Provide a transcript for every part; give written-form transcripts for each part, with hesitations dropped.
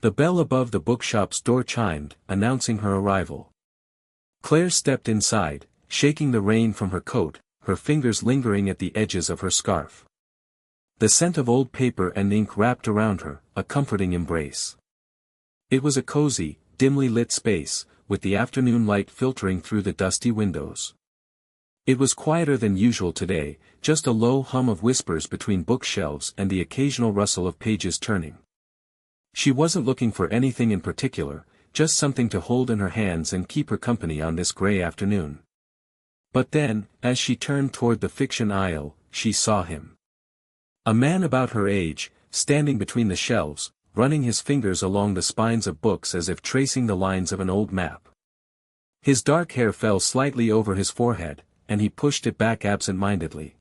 The bell above the bookshop's door chimed, announcing her arrival. Claire stepped inside, shaking the rain from her coat, her fingers lingering at the edges of her scarf. The scent of old paper and ink wrapped around her, a comforting embrace. It was a cozy, dimly lit space, with the afternoon light filtering through the dusty windows. It was quieter than usual today, just a low hum of whispers between bookshelves and the occasional rustle of pages turning. She wasn't looking for anything in particular, just something to hold in her hands and keep her company on this gray afternoon. But then, as she turned toward the fiction aisle, she saw him. A man about her age, standing between the shelves, running his fingers along the spines of books as if tracing the lines of an old map. His dark hair fell slightly over his forehead, and he pushed it back absent-mindedly.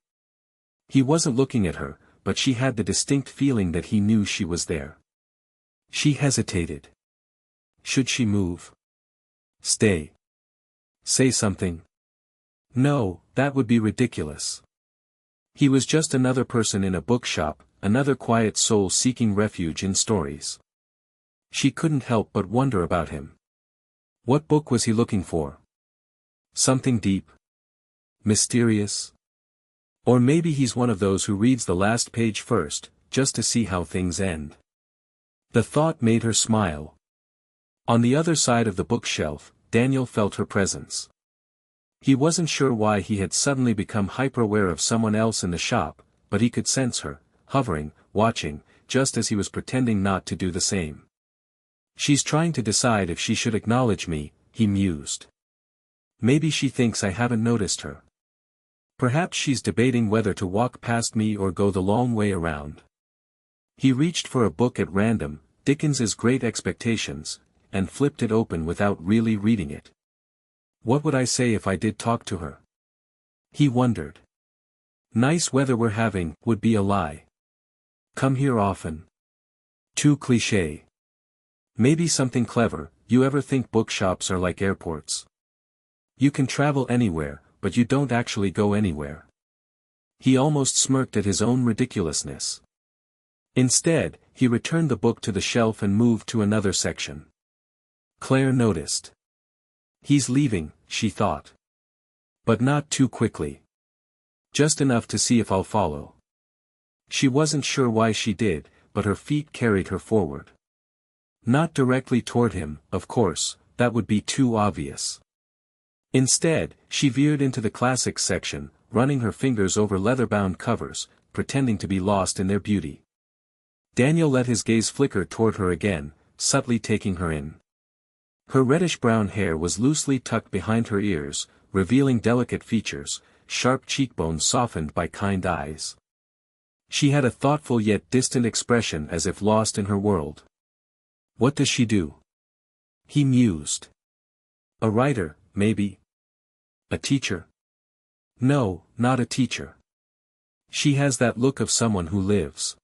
He wasn't looking at her, but she had the distinct feeling that he knew she was there. She hesitated. Should she move? Stay? Say something? No, that would be ridiculous. He was just another person in a bookshop, another quiet soul seeking refuge in stories. She couldn't help but wonder about him. What book was he looking for? Something deep? Mysterious? Or maybe he's one of those who reads the last page first, just to see how things end. The thought made her smile. On the other side of the bookshelf, Daniel felt her presence. He wasn't sure why he had suddenly become hyper-aware of someone else in the shop, but he could sense her, hovering, watching, just as he was pretending not to do the same. She's trying to decide if she should acknowledge me, he mused. Maybe she thinks I haven't noticed her. Perhaps she's debating whether to walk past me or go the long way around. He reached for a book at random, Dickens's Great Expectations, and flipped it open without really reading it. What would I say if I did talk to her? He wondered. Nice weather we're having would be a lie. Come here often. Too cliché. Maybe something clever. You ever think bookshops are like airports? You can travel anywhere, but you don't actually go anywhere. He almost smirked at his own ridiculousness. Instead, he returned the book to the shelf and moved to another section. Claire noticed. He's leaving, she thought. But not too quickly. Just enough to see if I'll follow. She wasn't sure why she did, but her feet carried her forward. Not directly toward him, of course, that would be too obvious. Instead, she veered into the classics section, running her fingers over leather-bound covers, pretending to be lost in their beauty. Daniel let his gaze flicker toward her again, subtly taking her in. Her reddish-brown hair was loosely tucked behind her ears, revealing delicate features, sharp cheekbones softened by kind eyes. She had a thoughtful yet distant expression as if lost in her world. What does she do? He mused. A writer, maybe. A teacher? No, not a teacher. She has that look of someone who lives.